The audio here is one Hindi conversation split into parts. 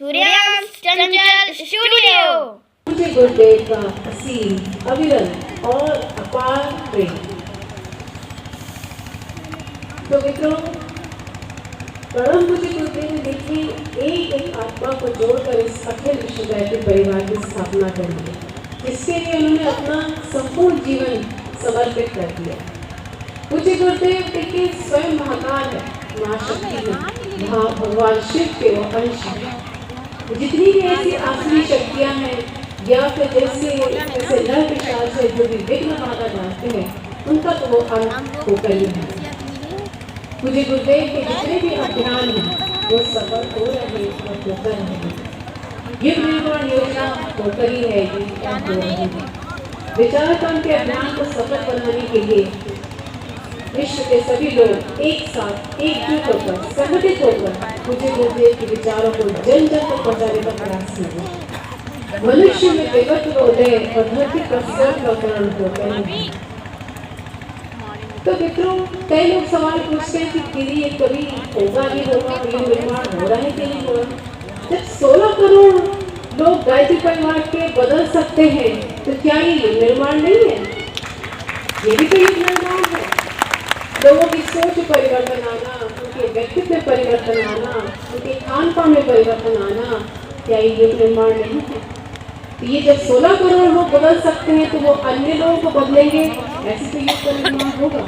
सूर्यांश चंचल स्टूडियो। मुझे गुरुदेव का असीम, अविरल और अपार प्रेम। तो मित्रों, परम पूज्य गुरुदेव ने देखी एक एक आत्मा को जोड़कर इस अखिल विश्व गायत्री परिवार की स्थापना कर दी, जिसके लिए उन्होंने अपना संपूर्ण जीवन समर्पित कर दिया। पूज्य गुरुदेव देखिए स्वयं महाकाल है, महाशक्ति है, भगवान शिव के वो अंश है। जितनी भी ऐसी आसुरी शक्तियां हैं या फिर जैसे नर पिशाच है जो भी विघ्न बाधा डालते हैं, उनका तो वो अंत होकर ही है। मुझे गुरुदेव के जितने भी अभियान हैं वो सफल हो रहे और होकर रहे। युग निर्माण योजना होकर ही है, हो रही है। विचारधाम के अभियान को सफल बनाने के लिए विश्व के सभी लोग एक साथ एकजुट होकर संगठित होकर मुझे गुरुदेव के विचारों को जन जन तक पहुंचाने का प्रयास किया। मनुष्य में देवत्व उदय और धरती पर स्वर्ग का अवतरण होता है। तो मित्रों, कई लोग सवाल पूछते हैं कि ये कभी होगा भी होगा, ये निर्माण हो रहा है कि नहीं हो रहा। जब 16 करोड़ लोग गायत्री परिवार के बदल सकते हैं तो क्या ये निर्माण नहीं है? ये भी तो एक निर्माण है। लोगों की सोच में परिवर्तन आना, उनके व्यक्तित्व में परिवर्तन आना, उनके खान पान में परिवर्तन आना, क्या ये युग निर्माण नहीं है? तो ये जब 16 करोड़ लोग बदल सकते हैं तो वो अन्य लोगों को बदलेंगे, ऐसे तो युग का निर्माण होगा।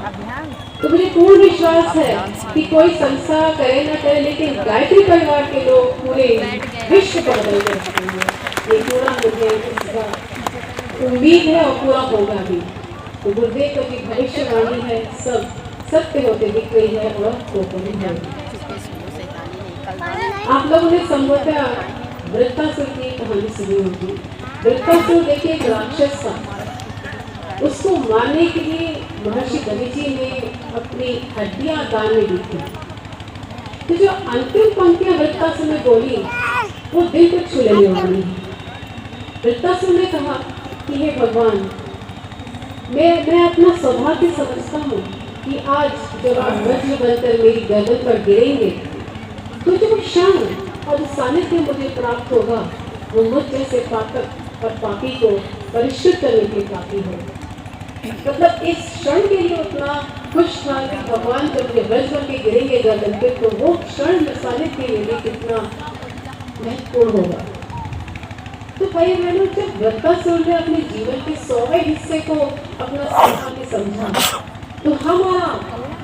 तो मुझे पूर्ण विश्वास है कि कोई संस्था करे ना करे, लेकिन गायत्री परिवार के लोग पूरे विश्व को बदल कर सकेंगे। ये पूरा मुझे इसका उम्मीद है और पूरा होगा भी। तो गुरुदेव का जो भविष्यवाणी है सब सत्य होते दिख रही है और होते है। आप लोगों ने संभवतः वृत्तासुर की कहानी सुनी होगी। वृत्तासुर देखिए एक राक्षस था। उसको मारने के लिए महर्षि दधीचि ने अपनी हड्डियां दान में दी थी। तो जो अंतिम पंक्तियां वृत्तासुर ने बोली वो दिल को छू लेने वाली है। वृत्तासुर ने कहा कि हे भगवान, मैं अपना सौभाग्य समझता हूँ कि आज जब आप वज्र बनकर मेरी गर्दन पर गिरेंगे तो जो क्षण और सानिध्य मुझे प्राप्त होगा वो मुझ जैसे पातक और पापी को परिष्कृत करने के लिए काफी है। मतलब इस क्षण के लिए उतना खुश था कि भगवान जब मुझे वज्र बन के गिरेंगे गर्दन पे तो वो क्षण सानिध्य के लिए कितना महत्वपूर्ण होगा। तो भाई बहनों, जब वृत्तासुर ने अपने जीवन के 100वें हिस्से को अपना सौभाग्य समझा तो हमारा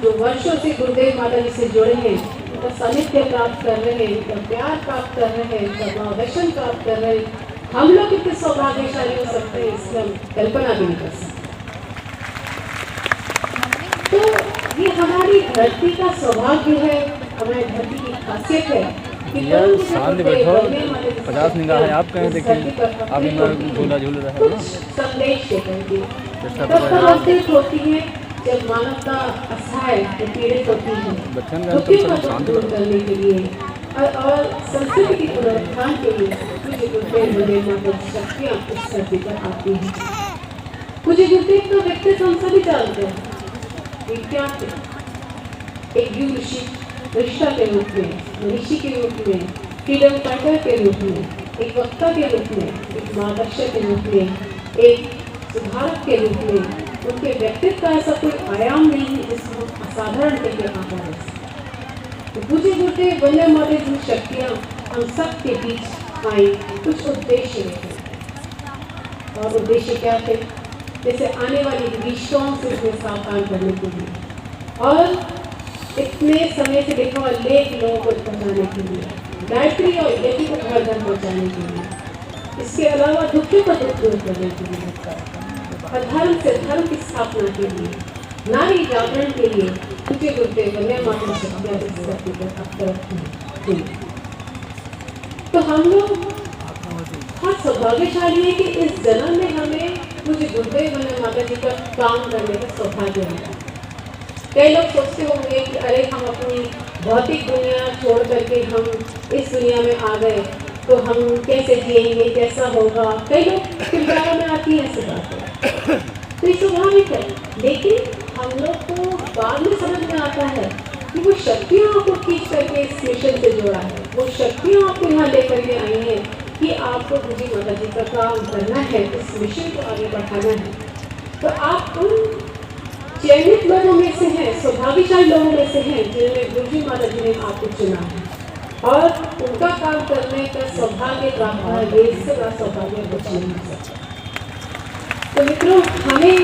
जो वर्षों से गुरुदेव माता जी से जुड़े हैं, उनका सानिध्य प्राप्त कर रहे हैं, उनका प्यार प्राप्त कर रहे हैं, उनका मार्गदर्शन प्राप्त कर रहे हैं, हम लोग कितने सौभाग्यशाली हो सकते हैं इसकी हम कल्पना भी नहीं कर सकते। तो ये हमारी धरती का सौभाग्य है, हमारी धरती की खासियत है। शांति बैठो, 50 निगाह है आप कहीं देखें, अभी मैं झूला झूल रहा है ना। संदेश होती है जब मानवता असहाय पीड़ित होती है, दुखियों को दूर करने के लिए और संस्कृति की पुनरुत्थान के लिए मुझे गुरुदेव माता शक्तियाँ इस धरती पर आती हैं। मुझे गुरुदेव का व्यक्तित्व हम सभी जानते हैं। एक युग ऋषि रिश्ता के रूप में, ऋषि के रूप में, फ्रीडम फाइटर के रूप में, एक वक्ता के रूप में, एक मार्गदर्शक के रूप में, एक सुधारक के रूप में, उनके व्यक्तित्व का ऐसा कोई आयाम नहीं है जिसको असाधारण करके आता है। तो पूज्य गुरुदेव वंदे मातरम की शक्तियाँ हम सब के बीच आई कुछ उद्देश्य थे। और उद्देश्य क्या थे? जैसे आने वाली विश्वाओं से उसमें सावधान करने के लिए और इतने समय से देखो अनेक लोगों को पहुँचाने के लिए, गायत्री और यज्ञ को घर घर पहुँचाने के लिए, इसके अलावा दुखों का दुख दूर करने के लिए, धर्म से धर्म की स्थापना के लिए, नारी जागरण के लिए पूज्य गुरुदेव वंदे मातरम शक्तियाँ इस धरती पर अवतरित हुई। तो हम लोग बहुत सौभाग्यशाली है कि इस जन्म में हमें पूज्य गुरुदेव वंदे मातरम जी का काम करने का सौभाग्य मिला। कई लोग सोचते होंगे कि अरे हम अपनी भौतिक दुनिया छोड़ करके हम इस दुनिया में आ गए तो हम कैसे जिएंगे, कैसा होगा। कई लोग विचारों में आती है ऐसी बातें, तो ये स्वाभाविक है। लेकिन हम लोग को बाद में समझ में आता है कि वो शक्तियों को खींच करके इस मिशन से जोड़ा है, वो शक्तियाँ आपको यहाँ लेकर के आई हैं कि आपको गुरु माता जी का काम करना है, इस मिशन को आगे बढ़ाना है। तो आप उन चयनित लोगों में से हैं, सौभाग्यशाली लोगों में से हैं जिन्हें गुरु माता जी ने आपको चुना है और उनका काम करने का सौभाग्य प्राप्त है। ये इससे बड़ा सौभाग्य कुछ नहीं हो सकता। तो मित्रों, हमें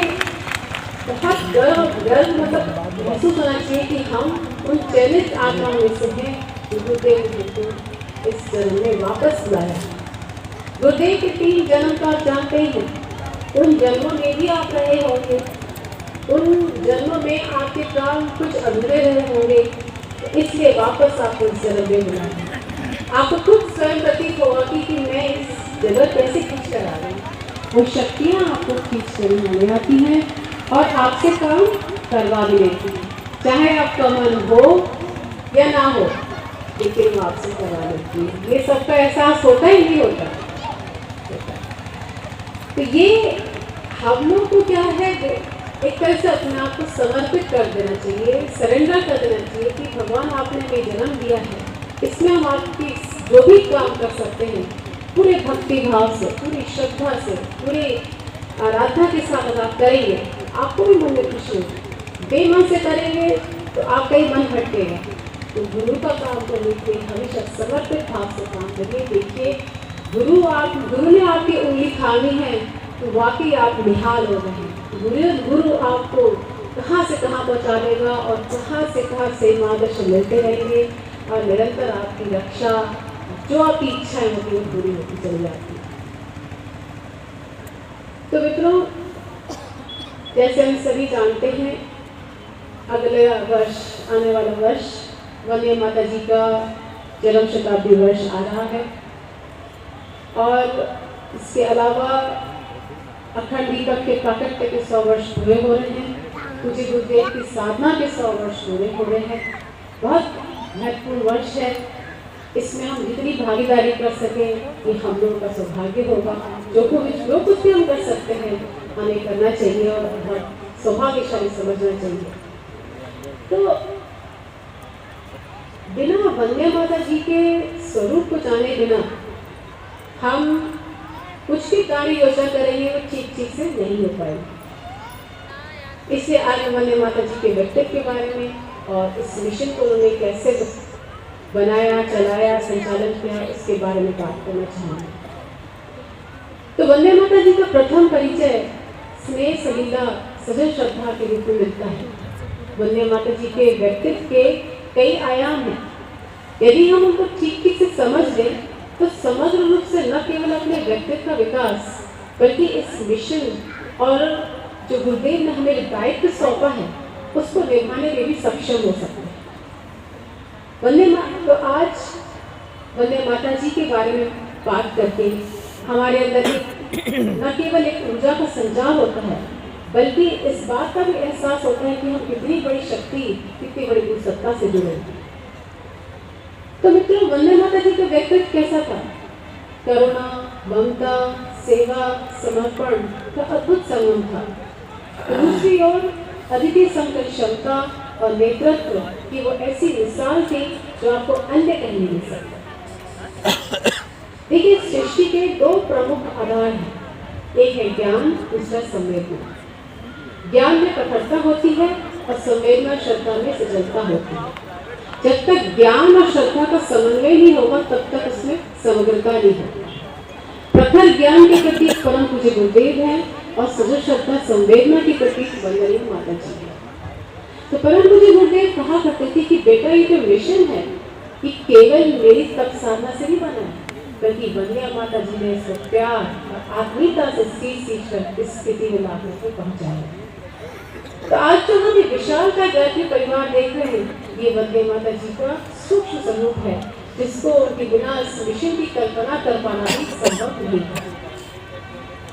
बहुत गर्व मतलब महसूस होना चाहिए कि हम उन चयनित आत्माओं में से हैं। गुरुदेव जी को इस जन्म में वापस लाया। गुरुदेव के 3 जन्म तो आप जानते ही हैं। उन जन्मों में भी आप रहे होंगे, उन जन्मों में आपके काम कुछ अधूरे रहे होंगे, तो इसलिए वापस आपको इस जन्म में बुलाया। आपको खुद स्वयं प्रतीत होगा कि मैं इस जगह कैसे खींच कर आ रही हूँ। वो शक्तियाँ आपको खींच कर ले आती हैं और आपसे काम करवा भी लेती हैं, चाहे आपका मन हो या ना हो, लेकिन वो आपसे करवा लेती है। ये सबका एहसास होता ही नहीं होता। तो ये हम लोग को क्या है, एक तरह से अपने आप को समर्पित कर देना चाहिए, सरेंडर कर देना चाहिए कि भगवान आपने हमें जन्म दिया है, इसमें हम आपकी जो भी काम कर सकते हैं पूरे भक्ति भाव से, पूरी श्रद्धा से, पूरे आराधना के साथ आप करेंगे, आपको भी मन में खुशी होगी। बेमन से करेंगे तो आपका ही मन हटेगा। तो गुरु का काम करने के हमेशा समर्पित भाव से काम करिए। देखिए, गुरु ने आपकी उंगली थामी है तो वाकई आप निहाल हो गए हैं। गुरु आपको कहाँ से कहाँ पहुँचा देगा और कहाँ से मार्गदर्शन मिलते रहेंगे और निरंतर आपकी रक्षा, जो आपकी इच्छाएं होती है वो पूरी होती चली जाती है। तो मित्रों, जैसे हम सभी जानते हैं, अगले वर्ष, आने वाला वर्ष वंदे माता जी का जन्म शताब्दी वर्ष आ रहा है और इसके अलावा अखंड दीपक के प्राकट्य के 100 वर्ष पूरे हो रहे हैं। पूज्य गुरुदेव की साधना के 100 वर्ष पूरे हो रहे हैं। बहुत महत्वपूर्ण वर्ष है। इसमें हम जितनी भागीदारी कर सकें ये हम लोगों का सौभाग्य होगा। जो कुछ भी हम कर सकते हैं हमें करना चाहिए और बहुत सौभाग्यशाली समझना चाहिए। तो बिना वंदे माता जी के स्वरूप को जाने बिना हम कुछ भी कार्य योजना करेंगे वो ठीक से नहीं हो पाएगी। इसलिए आज वंदे माता जी के व्यक्तित्व के बारे में और इस मिशन को उन्होंने कैसे बनाया, चलाया, संचालन किया, इसके बारे में बात करना चाहूँगी। तो वंदे माता जी का प्रथम परिचय स्नेह, सलीला, सजल श्रद्धा के रूप में मिलता है। वंदे माता जी के व्यक्तित्व के कई आयाम हैं। यदि हम उनको ठीक से समझ लें तो समग्र रूप से न केवल अपने व्यक्तित्व का विकास बल्कि इस मिशन और जो गुरुदेव ने हमें दायित्व सौंपा है उसको निभाने में भी सक्षम हो सकते हैं। तो आज वंदे माता जी के बारे में बात करके हमारे अंदर न केवल एक ऊर्जा का संचार होता है बल्कि इस बात का भी एहसास होता है कि हम कितनी बड़ी शक्ति, कितनी बड़ी गुरु सत्ता से जुड़े। तो मित्रों, वंदे माता जी का व्यक्तित्व कैसा था? करुणा, ममता, सेवा, समर्पण का अद्भुत संगम था। दूसरी ओर अद्वितीय संकल्प क्षमता और नेतृत्व की वो ऐसी मिसाल थी जो आपको अन्य कहीं नहीं मिल सकता। देखिए, सृष्टि के 2 प्रमुख आधार हैं, एक है ज्ञान, दूसरा संवेदना। ज्ञान में कठोरता होती है और संवेदना श्रद्धा में सजलता होती है। जब तक ज्ञान और श्रद्धा का समन्वय नहीं होगा तब तक उसमें समग्रता नहीं होगी। प्रखर ज्ञान के प्रति परम पूज्य गुरुदेव हैं और सजल श्रद्धा संवेदना के प्रति वंदनीय माता जी है। तो परम पूज्य गुरुदेव कहा करते थे कि बेटा, ये जो मिशन है कि केवल मेरी तप साधना से नहीं बना है बल्कि वंदनीय माता जी ने इसको प्यार और आत्मीयता से सींच कर इस स्थिति में लाकर के पहुंचाया। तो आज जो हम विशाल का गायत्री परिवार देख रहे हैं, ये वंदे माता जी का सूक्ष्म स्वरूप है जिसको उनके बिना इस मिशन की कल्पना कर पाना भी संभव नहीं है।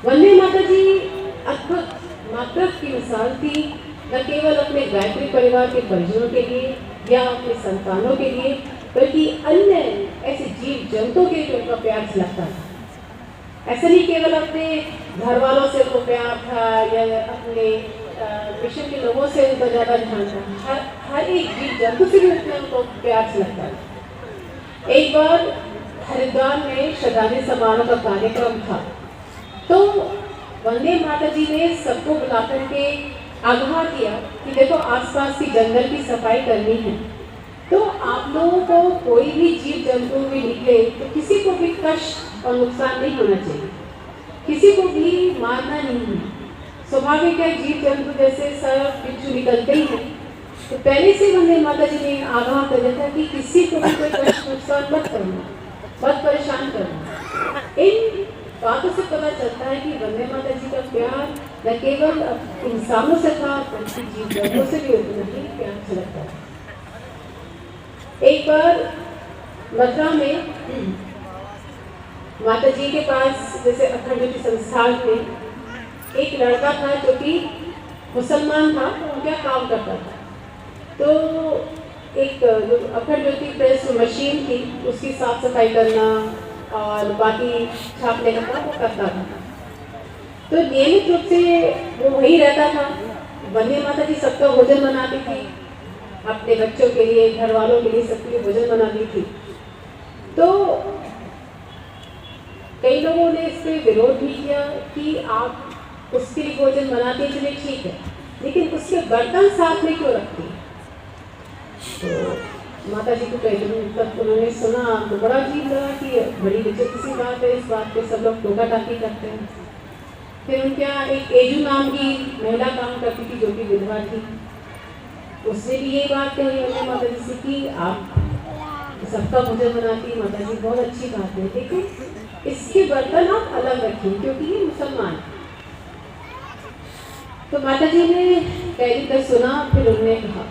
वंदे माता जी अद्भुत मातृत्व की मिसाल थी, न केवल अपने गायत्री परिवार के परिजनों के लिए या अपने संतानों के लिए बल्कि अन्य ऐसे जीव जंतुओं के लिए उनका प्यार लगता था। ऐसा नहीं केवल अपने घर वालों से उनको प्यार था या अपने मिशन के लोगों से उनका ज़्यादा ध्यान था, हर एक जीव जंतु से भी उनको प्यार लगता था। एक बार हरिद्वार में श्रद्धांजलि समारोह का कार्यक्रम था, तो वंदे माता जी ने सबको बुलाकर के आगाह किया कि देखो आसपास की जंगल की सफाई करनी है, तो आप लोगों को कोई भी जीव जंतु भी निकले तो किसी को भी कष्ट और नुकसान नहीं होना चाहिए, किसी को भी मारना नहीं है। स्वाभाविक है, जीव जंतु जैसे सर्प बिच्छू निकलते ही हैं, तो पहले से वंदे माता जी ने आगाह कर दिया था कि किसी को भी कोई कष्ट नुकसान मत करना, मत परेशान करना। इन बातों से पता चलता है कि वंदे माता जी का प्यार न केवल इंसानों से था बल्कि जीव जंतुओं से भी उतना ही प्यार छलकता है। एक बार मथुरा में माता जी के पास जैसे अखंड ज्योति संस्थान में एक लड़का था जो कि मुसलमान था, तो उनका काम करता था। तो एक जो अखंड ज्योति प्रेस मशीन थी उसकी साफ सफाई करना और बाकी छापने का काम वो करता था। तो नियमित रूप से वो वहीं रहता था। वंदे माता जी सबका भोजन बनाती थी, अपने बच्चों के लिए, घर वालों के लिए, सबके लिए भोजन बनाती थी। तो कई लोगों ने इस पर विरोध भी किया कि आप उसके लिए भोजन बनाते हैं, चलिए ठीक है, लेकिन उसके बर्तन साथ में क्यों रखती है? तो माता जी को कई दिन तक उन्होंने सुना तो बड़ा अजीब लगा कि बड़ी विचित्र सी बात है, इस बात पे सब लोग टोका टाकी करते हैं। फिर उनके यहाँ एक एजू नाम की महिला काम करती थी जो कि विधवा थी, उसने भी ये बात कही उन्होंने माता जी से कि आप सबका भोजन बनाती, माता जी बहुत अच्छी बात है, लेकिन इसके बर्तन आप अलग रखिए क्योंकि ये मुसलमान। तो माता जी ने कई दिन तक सुना, फिर उन्होंने कहा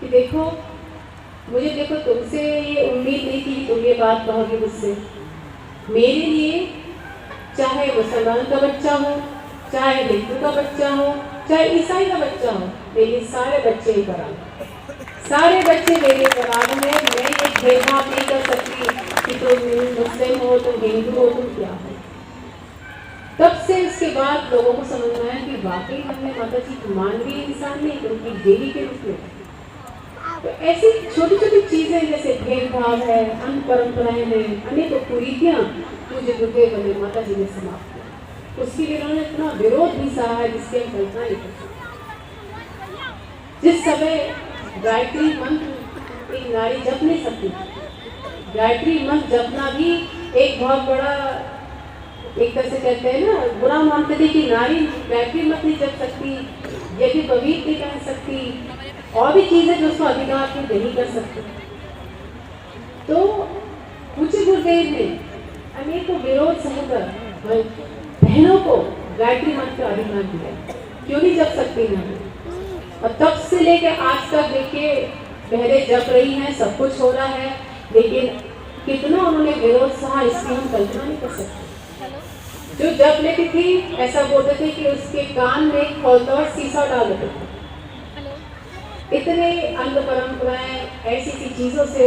कि देखो तुमसे ये उम्मीद नहीं थी कि तुम ये बात कहोगे मुझसे। मेरे लिए चाहे मुसलमान का बच्चा हो, चाहे हिंदू का बच्चा हो, चाहे ईसाई का बच्चा हो, मेरे सारे बच्चे ही बराबर, सारे बच्चे मेरे बराबर हैं। मैं ये भेदभाव नहीं कर सकती कि तुम मुस्लिम हो, तुम हिंदू हो, तुम क्या हो। तब से इसके बाद लोगों को समझ में आया कि वाकई हमने माता जी मानवीय इंसान नहीं बल्कि देवी के रूप में। तो ऐसी छोटी छोटी चीजें जैसे भेदभाव है, अन्य परंपराएं हैं, अनेक कुरीतियां मुझे गुरुदेव वंदे माता जी ने समाप्त की। उसके लिए उन्होंने इतना विरोध भी सहा है जिसके हम कल्पना नहीं कर सकते। जिस समय गायत्री मंत्र एक नारी जप नहीं सकती, गायत्री मंत्र जपना भी एक बहुत बड़ा, एक तरह से कहते हैं ना, बुरा मानते थे कि नारी गायत्री मंत्र नहीं जप सकती, ये भी पवित्र नहीं कर सकती, और भी चीजें जो उसको अधिकार की नहीं कर सकती। तो पूज्य गुरुदेव ने अनेकों विरोध सहकर बहनों को गायत्री मंत्र का अधिकार दिया, क्यों नहीं जप सकती ना। और तब से लेकर आज तक देखिए बहनें जप रही हैं, सब कुछ हो रहा है, लेकिन कितना उन्होंने विरोध सहा इसकी हम कल्पना नहीं कर सकते। जो जप लेती थी ऐसा बोलते थे कि उसके कान में खोलता और शीशा डाल देते थे। इतने अंध परंपराएं, ऐसी सी चीजों से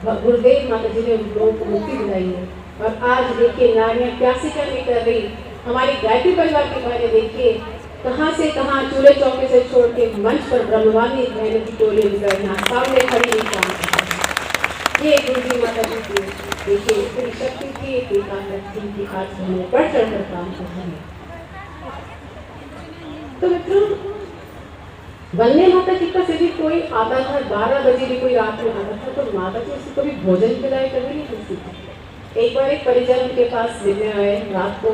गुरुदेव माता जी ने उन लोगों को मुक्ति दिलाई है। और आज देखिए नारियां क्या से क्या नहीं कर रही। हमारी गायत्री परिवार के बारे देखिए, कहाँ से कहाँ चूल्हे चौके से छोड़ के मंच पर ब्रह्मवाणी बहनों की टोली निकल यहाँ सामने खड़ी नहीं काम कर। ये गुरुदेव माता जी की देखिए इतनी शक्ति की, इतनी ताकत की आज हमें बढ़ चढ़ कर काम कर रहे हैं। तो मित्रों, वंदे माता जी का यदि कोई आता था 12 बजे भी कोई रात में आता था तो माता जी उसको कभी भोजन खिलाए कभी नहीं पूछती थी। एक बार एक परिजन उनके पास मिलने आए रात को,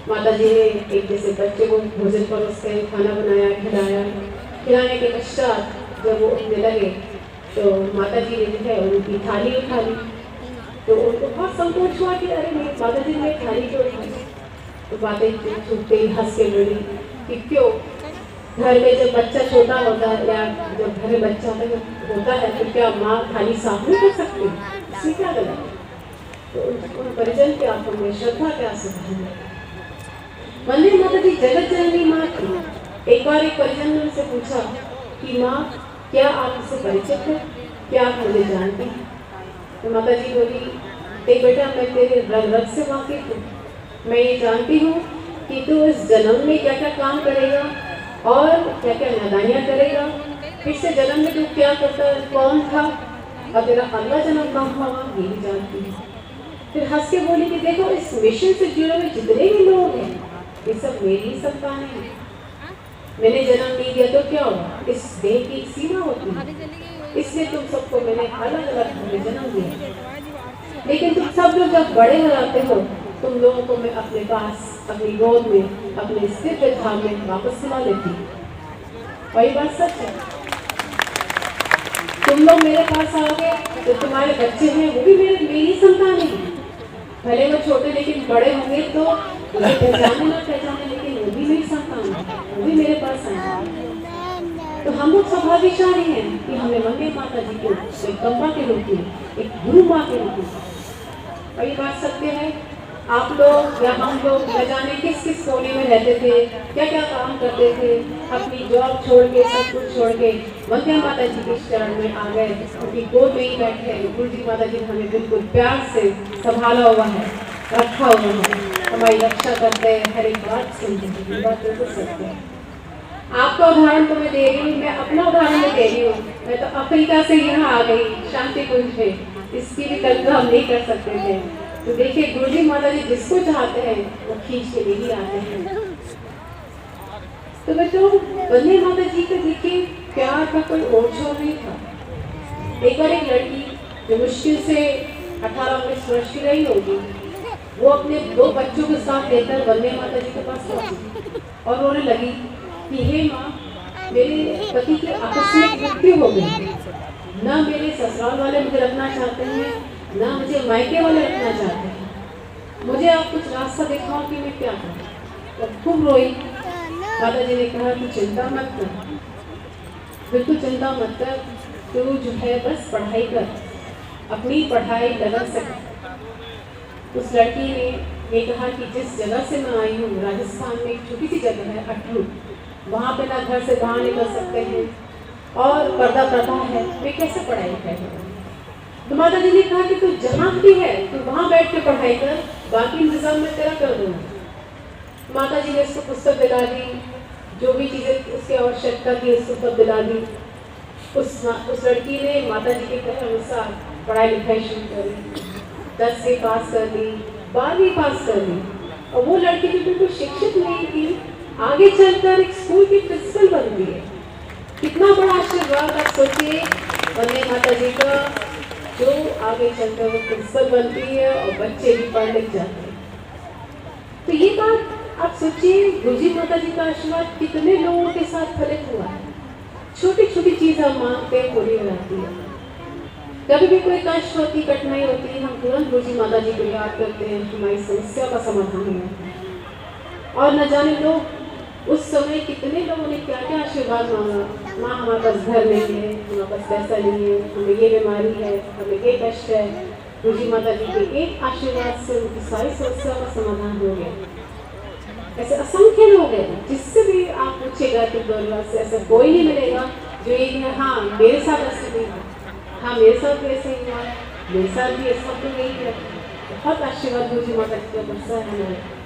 माता जी ने एक जैसे बच्चे को भोजन परोसते हैं, खाना बनाया, खिलाया। खिलाने के पश्चात जब वो उठने लगे तो माता जी ने जो है उनकी थाली उठा ली। तो उनको बहुत संकोच हुआ कि अरे मेरी माता जी ने थाली क्यों उठाई। तो बातें छूटते हंस के बोली कि क्यों, घर में जब बच्चा छोटा होता है या जब घर में बच्चा होता है तो क्या माँ थाली साफ नहीं कर सकती, इसमें क्या गलत है। तो उन परिजन के आंखों में श्रद्धा क्या सुधार। वंदे माता जी जगत जननी माँ थी। एक बार एक परिजन ने उनसे पूछा कि माँ क्या आप मुझसे परिचित हैं, क्या आप मुझे जानती हैं। तो माता जी बोली, देख बेटा मैं तेरे रग रग से वाकिफ हूँ, मैं ये जानती हूँ कि तू इस जन्म में क्या क्या काम करेगा और क्या क्या नादानियाँ करेगा। पिछले जन्म में तू क्या करता, कौन था, और तेरा अगला जन्म कहाँ होगा ये भी जानती है। फिर हंस के बोली कि देखो इस मिशन से जुड़े हुए जितने भी लोग हैं ये सब मेरी ही संतानें हैं। मैंने जन्म नहीं दिया तो क्या हुआ, इस देह की एक सीमा होती है, इसलिए तुम सबको मैंने अलग अलग में जन्म दिया। लेकिन तुम सब लोग जब बड़े हो जाते हो तुम लोगों को मैं अपने पास अपनी गोद में अपने स्थिर धाम में वापस बुला लेती हूँ। और ये बात सच है, तुम लोग मेरे पास आओगे तो तुम्हारे बच्चे हैं वो भी मेरी संतान है। भले वो छोटे लेकिन बड़े होंगे तो मुझे पहचाने ना पहचाने लेकिन वो भी मेरी संतान है, वो भी मेरे पास आए। तो हम लोग सौभाग्यशाली हैं कि हमें वंदे माता जी को एक कम्बा के रूप में एक गुरु माँ के रूप में। और ये बात सत्य है, आप लोग या हम लोग न जाने किस किस कोने में रहते थे, क्या क्या काम करते थे, अपनी जॉब छोड़ के सब कुछ छोड़ के वंदे माता जी के चरण में आ गए, उनकी गोद में ही बैठे। गुरु जी माता जी ने हमें बिल्कुल प्यार से संभाला हुआ है, रखा हुआ है, हमारी रक्षा करते हैं, हर एक बात सुनते हैं। बात बिल्कुल सत्य है। आपका उदाहरण तो मैं दे रही हूँ, मैं अपना उदाहरण दे रही हूँ। मैं तो अफ्रीका से यहाँ आ गई शांति कुंज में, इसकी भी कल्पना हम नहीं कर सकते थे। तो देखिए गुरु जी माता जी जिसको चाहते हैं वो खींच के नहीं आते हैं। तो बच्चों वंदे माता जी का देखिए प्यार का कोई ओर छोर नहीं था। एक बार एक लड़की जो मुश्किल से 18-19 वर्ष की रही होगी, वो अपने 2 बच्चों के साथ लेकर वंदे माता जी के पास पहुंची और रोने लगी कि हे माँ, मेरे पति की आकस्मिक मृत्यु हो गई, ना मेरे ससुराल वाले मुझे रखना चाहते हैं, ना मुझे मायके वाले रखना चाहते हैं, मुझे आप कुछ रास्ता दिखाओ कि मैं क्या करूं। तो खूब रोई। माता जी ने कहा कि चिंता मत कर, बिल्कुल चिंता मत कर, तू जो है बस पढ़ाई कर, अपनी पढ़ाई लगन से कर। उस लड़की ने ये कहा कि जिस जगह से मैं आई हूँ राजस्थान में एक छोटी सी जगह है अटरू, वहाँ पे ना घर से बाहर निकल सकते हैं और पर्दा प्रथा है, मैं कैसे पढ़ाई करूँ। तो माता जी ने कहा कि तू जहाँ भी है तू वहाँ बैठ के पढ़ाई कर, बाकी इंतजाम मैं तेरा कर दूँगा। माता जी ने उसको पुस्तक दिला दी, जो भी चीज़ें उसकी आवश्यकता थी उसको सब दिला दी। उस लड़की ने माता जी के कहे अनुसार पढ़ाई लिखाई शुरू करी, 10वीं पास कर ली, 12वीं पास कर ली। और वो लड़की जो बिल्कुल शिक्षित नहीं थी आगे चलकर एक स्कूल की प्रिंसिपल बन गई है। कितना बड़ा आशीर्वाद आप सोचिए वंदे माता जी का, जो आगे चलकर वो प्रिंसिपल बनती है और बच्चे भी पढ़ लिख जाते हैं। तो ये बात आप सोचिए गुरुजी माता जी का आशीर्वाद कितने लोगों के साथ फलित हुआ है। छोटी छोटी चीज हम मांगते हैं पूरी हो जाती है। कभी भी कोई कष्ट होती कठिनाई होती है हम तुरंत गुरुजी माता जी को याद करते हैं, हमारी समस्या का समाधान है। और न जाने लोग उस समय कितने लोगों ने क्या क्या आशीर्वाद मांगा, माँ हमारे पास घर नहीं है, हमारे पास पैसा नहीं है, हमें ये बीमारी है, हमें ये कष्ट है। गुरुजी माता जी के एक आशीर्वाद से उनकी सारी समस्या का समाधान हो गया। ऐसे असंख्य लोग हैं जिससे भी आप पूछेगा कि परिवार से ऐसा कोई नहीं मिलेगा जो ये है हाँ मेरे साथ ऐसे नहीं हुआ, हाँ मेरे साथ भी ऐसे ही हुआ, मेरे साथ भी ऐसा तो नहीं है। बहुत आशीर्वाद गुरुजी माता जी का बरसा है हमारे।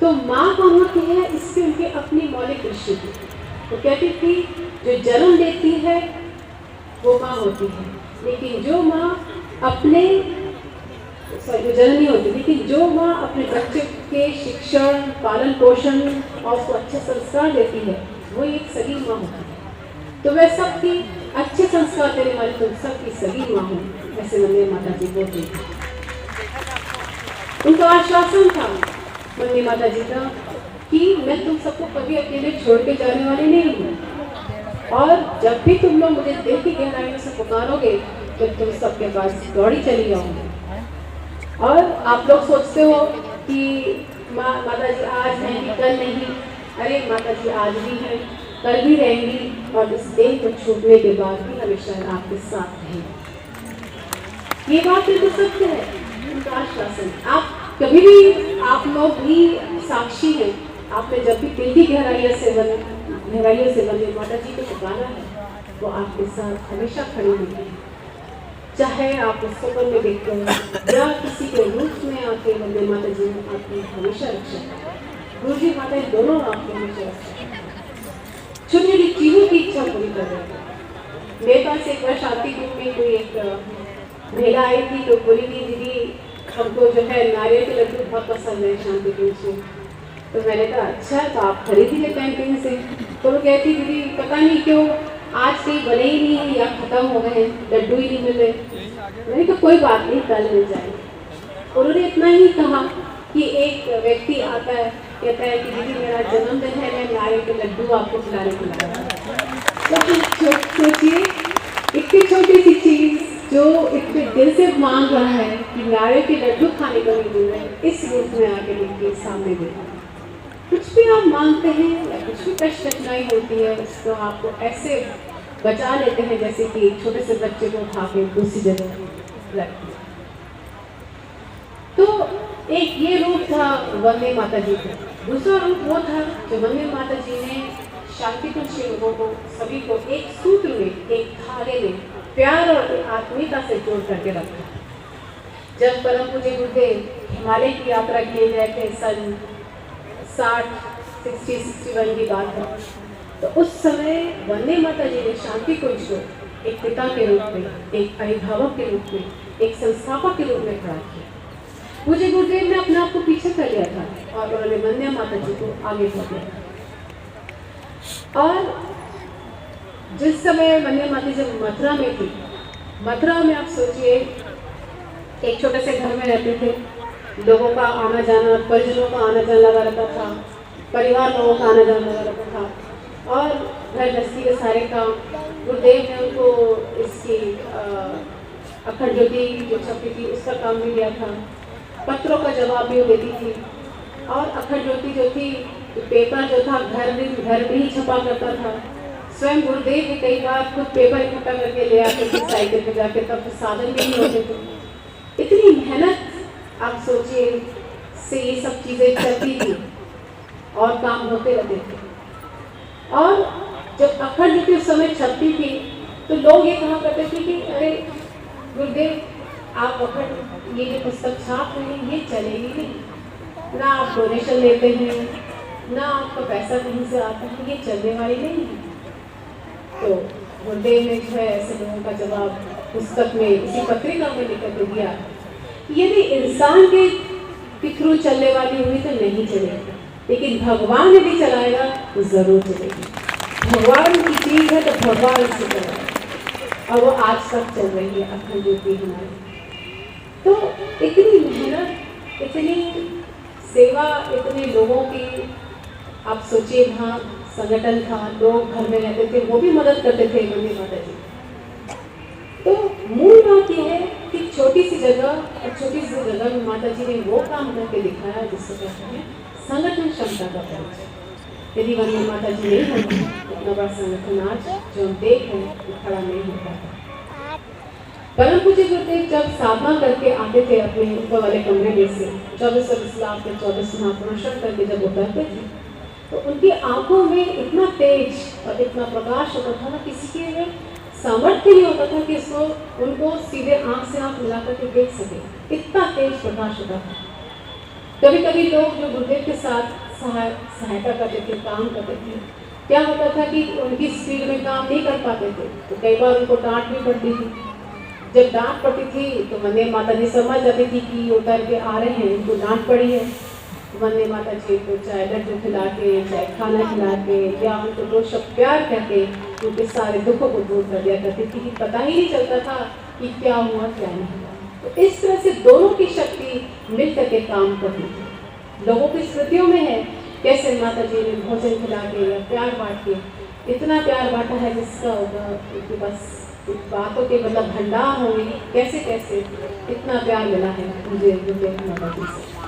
तो माँ कौन होती है, इसकी उनकी अपनी मौलिक दृष्टि थी। वो कहती थी जो जन्म देती है वो माँ होती है, लेकिन जो माँ अपने जो जननी होती, लेकिन जो माँ अपने बच्चे के शिक्षण पालन पोषण और उसको अच्छे संस्कार देती है वो एक सगी माँ होती है। तो वह सबकी अच्छे संस्कार देने वाली तुम सबकी सगी माँ हो, ऐसे वंदे माता जी बोलती थी। उनका आश्वासन था वंदे माता जी का कि मैं तुम सबको कभी अकेले छोड़ के जाने वाली नहीं हूँ, और जब भी तुम लोग मुझे दिल की गहराइयों से पुकारोगे तो तुम सबके पास दौड़ी चली जाऊंगी। और आप लोग सोचते हो कि माता जी आज नहीं कल नहीं, अरे माता जी आज भी हैं कल भी रहेंगी और इस देह को छूटने के बाद भी हमेशा आपके साथ रहेंगी। ये बात बिल्कुल सत्य है, उनका आश्वासन। आप कभी भी आप लोग भी साक्षी हैं, आपने जब भी दिल की गहराइयों से वंदे माता जी को पुकारा है वो आपके साथ हमेशा खड़ी होगी। चाहे आप सफर में देखकर या किसी के रूप में आके वंदे माता जी ने आपकी हमेशा रक्षा की। गुरु जी माता दोनों आपकी हमेशा रक्षा, छोटी छोटी चीजों की इच्छा पूरी कर रहे हैं। मेरे पास एक बार शांति ग्रुप में कोई एक महिला आई थी तो बोली कि दीदी हमको जो है नारियल के लड्डू बहुत पसंद है शांति ग्रुप से। तो मैंने कहा अच्छा तो आप खरीद ही ले कैंटीन से। तो वो कहती दीदी पता नहीं क्यों आज कहीं बने ही नहीं है या ख़त्म हो गए हैं, लड्डू ही नहीं मिले। मैंने कहा कोई बात नहीं कल मिल जाएंगे। उन्होंने इतना ही कहा कि एक व्यक्ति आता है कहता है कि दीदी मेरा जन्मदिन है, मैं नारियल के लड्डू आपको खिलाने को लाया। तो सोचिए इतनी छोटी सी चीज़ जो इतने दिल से मांग रहा है कि नारियल के लड्डू खाने को नहीं मिल रहे हैं, इस रूप में आके देखिए सामने देखिए। कुछ भी आप मांगते हैं या कुछ भी कष्ट कठिनाई होती है तो आपको ऐसे बचा लेते हैं जैसे कि एक छोटे से बच्चे को उठा के दूसरी जगह रख दिया। तो एक ये रूप था वंदे माता जी का। दूसरा रूप वो था जो वंदे माता जी ने शांतिकुंज के लोगों को सभी को एक सूत्र में एक धागे में प्यार और आत्मीयता से जोड़ करके रखा। जब परम पूज्य गुरुदेव हिमालय की यात्रा किए गए थे सन 60-61 की बात है, तो उस समय वंदे माता जी ने शांतिकुंज को एक पिता के रूप में, एक अभिभावक के रूप में, एक संस्थापक के रूप में खड़ा किया। पूज्य गुरुदेव ने अपने आप को पीछे कर लिया था और उन्होंने वंदे माता जी को आगे कर दिया। और जिस समय वंदे माता जी मथुरा में थी, मथुरा में आप सोचिए एक छोटे से घर में रहते थे, लोगों का आना जाना, परिजनों का आना जाना लगा रहता था, परिवार लोगों का आना जाना लगा रहता था और घर गृहस्थी के सारे काम। गुरुदेव ने उनको इसकी अखंड ज्योति जो छपी थी उसका काम भी दिया था, पत्रों का जवाब भी वो देती थी और अखंड ज्योति जो थी तो पेपर जो था घर में ही छपा करता था। स्वयं गुरुदेव भी कई बार खुद पेपर इकट्ठा करके ले आते थे साइकिल पे जाके, तब तो साधन भी नहीं होते थे। इतनी मेहनत आप सोचिए से ये सब चीज़ें चलती थी और काम होते रहते थे। और जब अखंड ज्योति उस समय छपती थी तो लोग ये कहा करते थे कि अरे गुरुदेव आप अखंड ये जो पुस्तक छाप रहे हैं ये चलेगी नहीं, ना आप डोनेशन लेते हैं ना आपका पैसा कहीं से आता है, ये चलने वाली नहीं है। तो गुरुदेव ने जो है ऐसे लोगों का जवाब पुस्तक में इसी पत्रिका में लिख कर दिया, यदि इंसान के थ्रू चलने वाली हुई तो नहीं चलेगी, लेकिन भगवान यदि चलाएगा तो जरूर चलेगी। भगवान की चीज है तो भगवान से चलाएगा और वो आज तक चल रही है अखंड ज्योति हमारी। तो इतनी मेहनत, इतनी सेवा, इतने लोगों की आप सोचिए वहाँ संगठन था, लोग घर में रहते थे, वो भी मदद करते थे वंदे माता जी। तो मूल बात यह है कि छोटी सी जगह और छोटी सी जगह में माता जी ने वो काम करके दिखाया जिसको कहते हैं संगठन क्षमता का परिचय। यदि वंदे माता जी नहीं होती इतना बड़ा संगठन आज जो हम देख रहे हैं वो खड़ा नहीं हो पाता। परम पूज्य गुरुदेव जब साधना करके आते थे अपने ऊपर वाले कमरे में से 24 लाख के 24 महापुरुषों करके जब उतरते थे तो उनकी आंखों में इतना तेज और इतना प्रकाश होता था ना, किसी के सामर्थ्य नहीं होता था कि इसको उनको सीधे आंख से आंख मिला करके देख सके, इतना तेज प्रकाश होता था। कभी कभी लोग जो गुरुदेव के साथ सहायता करते थे, काम करते थे, क्या होता था कि उनकी स्पीड में काम नहीं कर पाते थे तो कई बार उनको डांट भी पड़ती थी। जब डांट पड़ती थी तो वंदे माता जी समझ जाती थी कि उतर के आ रहे हैं, उनको डांट पड़ी है। वंदे माता जी को चाहे लड्डू खिला के, चाहे खाना खिला के या उनको दो शब्द प्यार करके उनके सारे दुखों को दूर कर दिया करती थी कि पता ही नहीं चलता था कि क्या हुआ क्या नहीं हुआ। तो इस तरह से दोनों की शक्ति मिल करके काम करती थी। लोगों की स्मृतियों में है कैसे माता जी ने भोजन खिला के या प्यार बांट के इतना प्यार बांटा है जिसका होगा उनके बस बातों के मतलब भंडार होंगे, कैसे कैसे इतना प्यार मिला है मुझे माता जी से।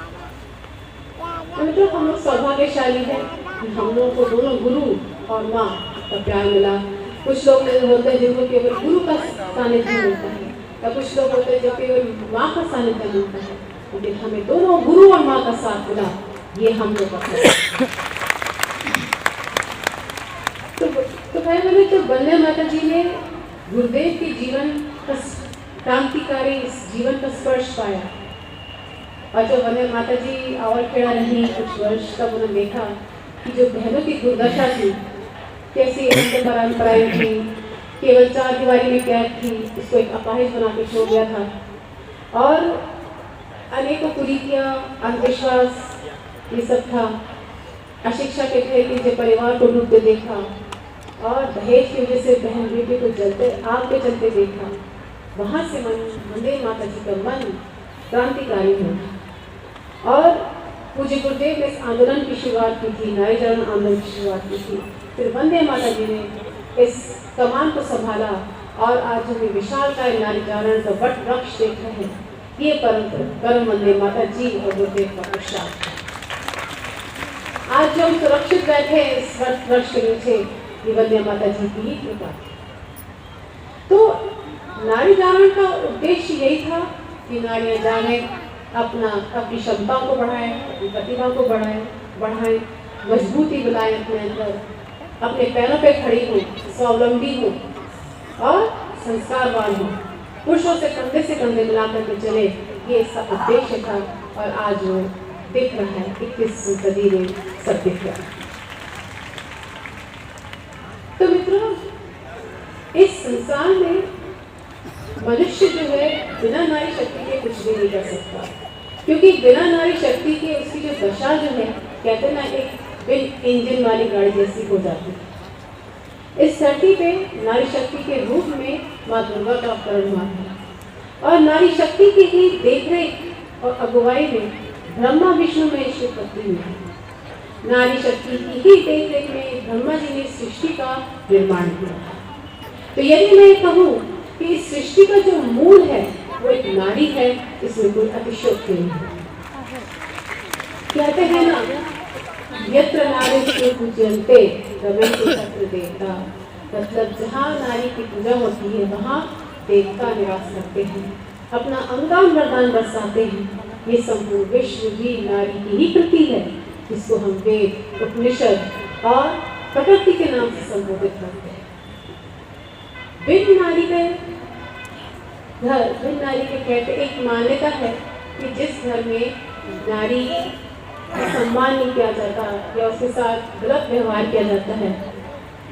मतलब हम लोग सौभाग्यशाली हैं कि हम लोगों को दोनों गुरु और माँ का प्यार मिला। कुछ लोग होते हैं जिनको केवल गुरु का सानिध्य मिलता है या कुछ लोग होते हैं जो केवल माँ का सानिध्य मिलता है, लेकिन हमें दोनों गुरु और माँ का साथ मिला, ये हम लोग का। तो भाई मैंने जो वंदे माता जी ने गुरुदेव के जीवन का क्रांतिकारी इस जीवन का स्पर्श पाया और जब वंदे माता जी और खेड़ा रही कुछ वर्ष तब उन्होंने देखा कि जो बहनों की दुर्दशा थी, कैसी उनकी परंपराएं थी, केवल 4 दीवारी में कैद थी, उसको एक अपाहिज बना के छोड़ दिया था। और अनेकों कुरीतियाँ, अंधविश्वास, ये सब था। अशिक्षा के ढेर नीचे परिवार को डूबते देखा और दहेज की वजह से बहन बेटे को जलते आग पे चलते देखा। वहाँ से वंदे माता जी का मन क्रांतिकारी हुआ और पूज्य गुरुदेव ने इस आंदोलन की शुरुआत की थी, नारी जागरण आंदोलन की शुरुआत की थी। फिर वंदे माता जी ने इस कमान को संभाला और आज हम विशालकाय नारी जागरण का वट वृक्ष देख रहे हैं। ये परम वंदे माता जी और गुरुदेव का प्रसाद है। आज जो हम सुरक्षित बैठे इस वट वृक्ष के नीचे, ये वंदे माता जी की ही कृपा। तो नारी जागरण का उद्देश्य यही था कि नारियां जागें, अपनी क्षमताओं को बढ़ाएं, अपनी प्रतिभा को बढ़ाएं, मजबूती बुलाएं अपने अंदर, अपने पैरों पे खड़ी हो, स्वावलंबी हो और संस्कारवान हो, पुरुषों से कंधे मिला करके चले। ये इसका उद्देश्य था और आज वो दिख रहा है, 21वीं सदी में सब दिख रहा है। तो मित्रों, इस संसार में मनुष्य जो है बिना नारी शक्ति के कुछ भी नहीं कर सकता, क्योंकि बिना नारी शक्ति के उसकी जो दशा जो है, कहते ना, एक बिन इंजन वाली गाड़ी जैसी हो जाती है। इस धरती पे नारी शक्ति के रूप में माँ दुर्गा का अवतरण हुआ है और नारी शक्ति की ही देखरेख और अगुवाई में ब्रह्मा विष्णु महेश की उत्पत्ति हुई है। नारी शक्ति की ही देखरेख में ब्रह्मा जी ने सृष्टि का निर्माण किया। तो यदि मैं कहूँ कि इस सृष्टि का जो मूल है वो एक नारी है, इसमें कोई अतिशयोक्ति नहीं है। कहते हैं ना, यत्र नारी पूज्यन्ते रमन्ते तत्र देवता, मतलब जहाँ नारी की पूजा होती है वहाँ देवता निवास करते हैं, अपना अनुदान वरदान बरसाते हैं। ये संपूर्ण विश्व भी नारी की ही कृति है, जिसको हम वेद, उपनिषद और प्रकृति के नाम से संबोधित करते हैं। बिन नारी के कहते एक मान्यता है कि जिस घर में नारी का सम्मान नहीं किया जाता या उसके साथ गलत व्यवहार किया जाता है,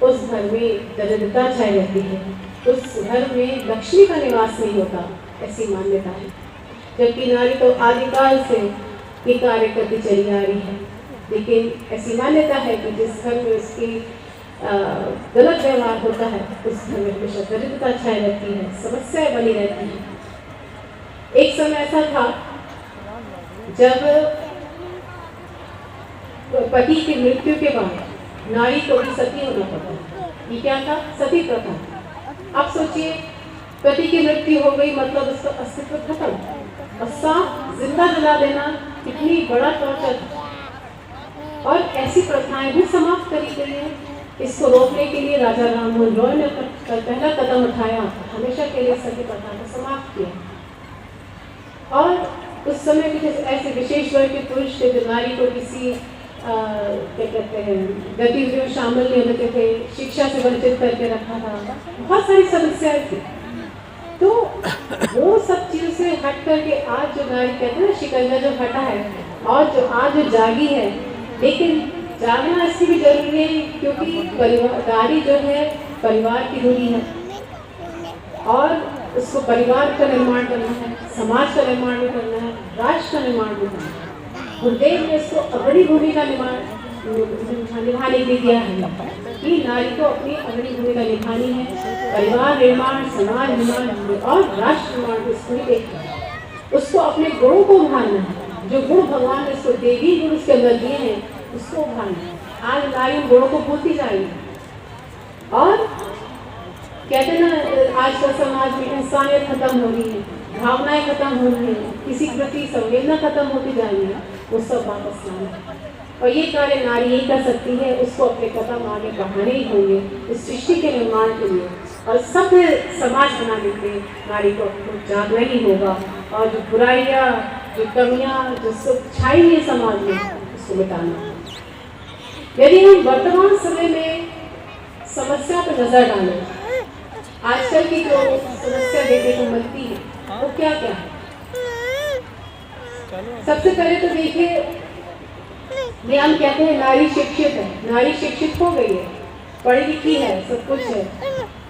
उस घर में दरिद्रता छाई रहती है, उस घर में लक्ष्मी का निवास नहीं होता, ऐसी मान्यता है। जबकि नारी तो आदिकाल से ये कार्य करती चली आ रही है, लेकिन ऐसी मान्यता है कि जिस घर में उसकी गलत व्यवहार होता है, उस घर में हमेशा दरिद्रता छाई रहती है, समस्याएं बनी रहती हैं। एक समय ऐसा था जब पति की मृत्यु के बाद नारी को भी सती होना पड़ता। ये क्या था? सती प्रथा। अब सोचिए, पति की मृत्यु हो गई मतलब उसका अस्तित्व खत्म, और साथ जिंदा जला देना कितनी बड़ा टॉर्चर। और ऐसी प्रथाएं भी समाप्त करी गई है। इसको रोकने के लिए राजा राममोहन रॉय ने पहला कदम उठाया, हमेशा के लिए सती प्रथा को समाप्त किया। और उस समय कुछ ऐसे विशेष वर्ग के पुरुष थे जो नारी को किसी क्या कहते हैं गतिविधियों में शामिल नहीं होते थे, शिक्षा से वंचित करके रखा था, बहुत सारी समस्याएं थी। तो वो सब चीज़ों से हट करके आज जो नारी कहते हैं ना, शिकंजा जो हटा है और जो आज जो जागी है, लेकिन जागना इसलिए भी जरूरी है क्योंकि नारी जो है परिवार की धुरी है और उसको परिवार का निर्माण करना है, समाज का निर्माण भी करना है, राष्ट्र का निर्माण भी करना है। गुरुदेव ने इसको अग्रणी भूमिका निभाने के लिए दिया है कि नारी को अपनी अग्रणी भूमिका निभानी है, परिवार निर्माण, समाज निर्माण और राष्ट्र निर्माण को इसको ही देखना है। उसको अपने गुणों को उभारना है, जो गुण भगवान ने उसको देवी गुण उसके अंदर दिए हैं उसको उभारना है। आज नारी उन गुणों को भूलती जा रही है और कहते ना, आज का समाज में इंसानियत खत्म हो रही है, भावनाएं खत्म हो रही हैं, किसी प्रति संवेदना खत्म होती जा रही है, वो सब वापस लाना है। और ये कार्य नारी यही कर सकती है, उसको अपने कदम आगे बढ़ाने ही होंगे इस सृष्टि के निर्माण के लिए और सभ्य समाज बनाने के लिए नारी को जागना ही होगा। और जो बुराइयाँ, जो कमियाँ, जो सब छाई है समाज में, उसको मिटाना है। यदि हम वर्तमान समय में समस्या पर नजर डालें, आजकल की जो समस्या देखने को मिलती है वो क्या क्या है? सबसे पहले तो देखिए, हम कहते हैं नारी शिक्षित है, नारी शिक्षित हो गई है, पढ़ी लिखी है, सब कुछ है,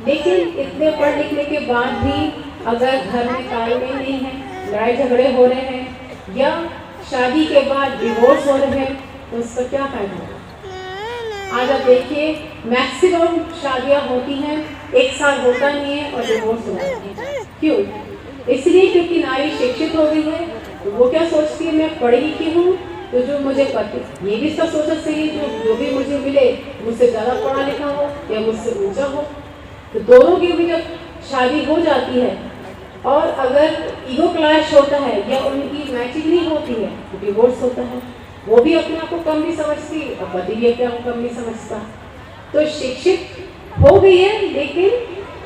लेकिन इतने पढ़ लिखने के बाद भी अगर घर में तालमेल नहीं है, लड़ाई झगड़े हो रहे हैं या शादी के बाद डिवोर्स हो रहे हैं, तो उसका क्या फायदा होगा? आज आप देखिए मैक्सिमम शादियां होती हैं, 1 साल होता नहीं है और डिवोर्स हो जाती है। क्यों? इसलिए क्योंकि नारी शिक्षित हो गई है, तो वो क्या सोचती है, मैं पढ़ी लिखी हूँ तो जो मुझे पति, ये भी सब सोचना चाहिए जो भी मुझे मिले मुझसे ज़्यादा पढ़ा लिखा हो या मुझसे ऊंचा हो। तो दोनों की भी जब शादी हो जाती है और अगर ईगो क्लैश होता है या उनकी मैचिंग नहीं होती है तो डिवोर्स होता है। वो भी अपने आप को कम नहीं समझती और पति भी अपने आप को कम नहीं समझता। तो शिक्षित हो गई है, लेकिन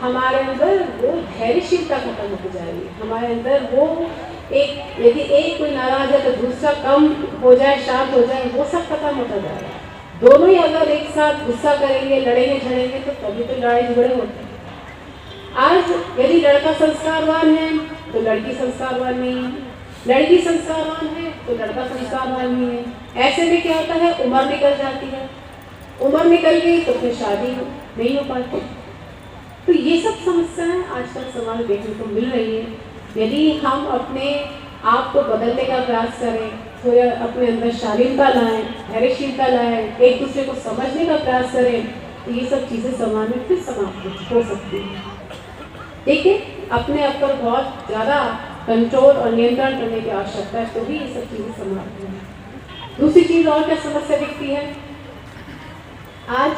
हमारे अंदर वो धैर्यशीलता खत्म होती जा रही है। हमारे अंदर वो एक, यदि एक कोई नाराज है तो दूसरा कम हो जाए, शांत हो जाए, वो सब खत्म होता जा रहा है। दोनों ही अगर एक साथ गुस्सा करेंगे, लड़ेंगे झड़ेंगे तो तभी तो लड़ाई झगड़े होते हैं। आज यदि लड़का संस्कारवान है तो लड़की संस्कारवान नहीं है, लड़की संस्कारवान है तो लड़का संस्कारवान नहीं है। ऐसे में क्या होता है, उम्र निकल जाती है, उम्र निकल गई तो फिर शादी नहीं हो पाती। तो ये सब समस्याएं आजकल समाज में देखने को मिल रही है। यदि हम अपने आप को बदलने का प्रयास करें, थोड़ा अपने अंदर शालीनता लाएं, धैर्यशीलता लाएं, एक दूसरे को समझने का प्रयास करें, तो ये सब चीज़ें समाज में फिर समाप्त हो सकती हैं। लेकिन अपने आप पर बहुत ज़्यादा कंट्रोल और नियंत्रण करने की आवश्यकता है, तो भी ये सब चीज़ें समाप्त होंगी। दूसरी चीज़ और क्या समस्या दिखती है, आज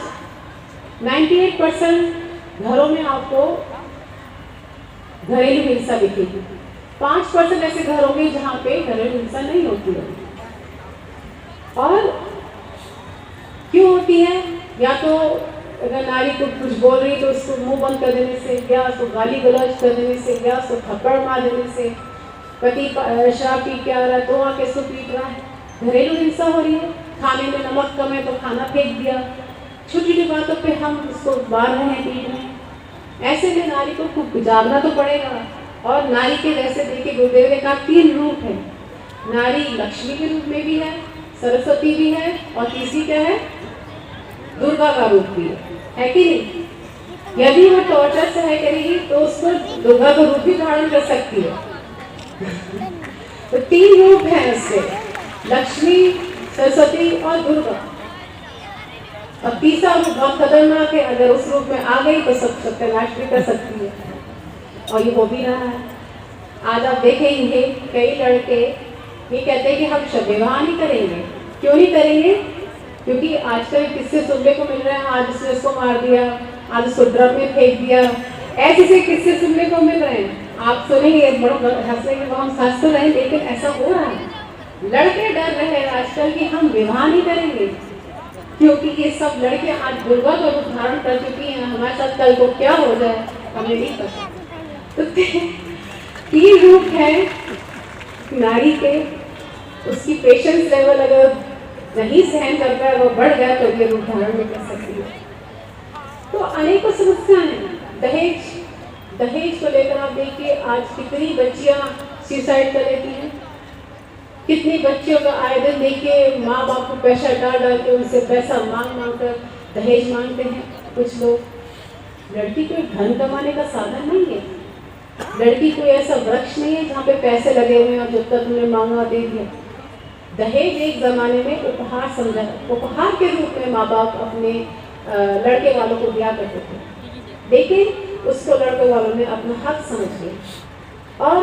98% घरों में आपको घरेलू हिंसा दिखेगी। 5% ऐसे घर होंगे जहाँ पे घरेलू हिंसा नहीं होती है। और क्यों होती है? या तो अगर नारी को कुछ बोल रही तो उसको मुंह बंद कर देने से, या उसको गाली गलौज कर देने से, या उसको थप्पड़ मार देने से। पति शराब पी के आ रहा है तो आके इसको पीट रहा है, घरेलू हिंसा हो रही है। खाने में नमक कम है तो खाना फेंक दिया, छोटी छोटी बातों पे हम उसको मार रहे हैं, पीट रहे हैं। ऐसे में नारी को खूब जागना तो पड़ेगा। और नारी के जैसे देखिए गुरुदेव ने कहा 3 रूप है, नारी लक्ष्मी के रूप में भी है, सरस्वती भी है, और तीसरी क्या है, दुर्गा का रूप भी है कि नहीं? यदि वो टॉर्चर सह करेगी तो उसको दुर्गा का रूप भी धारण कर सकती है। तो 3 रूप है उसके, लक्ष्मी, सरस्वती और दुर्गा। और तीसरा रूप बहुत खतरनाक है, अगर उस रूप में आ गई तो सब सत्यानाश भी कर सकती है, और ये हो भी रहा है। आज आप देखेंगे कई लड़के ये कहते हैं कि हम विवाह नहीं करेंगे। क्यों नहीं करेंगे? क्योंकि आजकल किस्से सुनने को मिल रहे हैं, आज उसने उसको मार दिया, आज उसको ड्रम में फेंक दिया, ऐसे से किस्से सुनने को मिल रहे हैं। आप सुनेंगे बड़ा हंसेंगे, हम हंस तो रहे, लेकिन ऐसा हो रहा है। लड़के डर रहे हैं आजकल कि हम विवाह नहीं करेंगे, क्योंकि ये सब लड़कियां आज दुर्गा का रूप धारण कर चुकी हैं। हमारे साथ कल को क्या हो जाए हमें नहीं पता। तो 3 रूप है नारी के, उसकी पेशेंस लेवल अगर नहीं सहन कर पाए, वो बढ़ गया तो ये रूप धारण नहीं कर सकती है। तो अनेकों समस्याएं हैं। दहेज को लेकर आप देखिए आज कितनी बच्चियां सुसाइड कर लेती हैं, कितनी बच्चियों का आए दिन देखिए माँ बाप को पैसा डाल के उनसे पैसा मांग कर दहेज मांगते हैं कुछ लोग। लड़की कोई धन कमाने का साधन नहीं है, लड़की कोई ऐसा वृक्ष नहीं है जहाँ पे पैसे लगे हुए हैं और जब तक तुमने मांगा दे दिया। दहेज एक जमाने में उपहार समझा, उपहार के रूप में माँ बाप अपने लड़के वालों को दिया करते थे, लेकिन उसको लड़के वालों ने अपना हक समझ लिया। और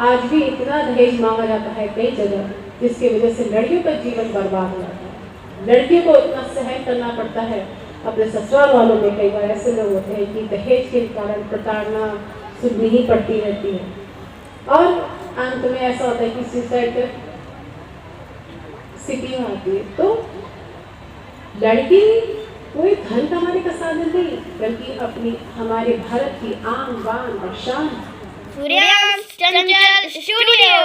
आज भी इतना दहेज मांगा जाता है कई जगह, जिसकी वजह से लड़कियों का जीवन बर्बाद हो जाता है। लड़कियों को इतना सहन करना पड़ता है। अपने ससुराल वालों में कई बार ऐसे लोग होते हैं कि दहेज के कारण प्रताड़ना सुननी ही पड़ती रहती है, और अंत में ऐसा होता है कि सुसाइड स्थिति में आती है। तो लड़की कोई धन कमाने का साधन नहीं, बल्कि अपनी हमारे भारत की आन बान और शान। सूर्यांश चंचल स्टूडियो।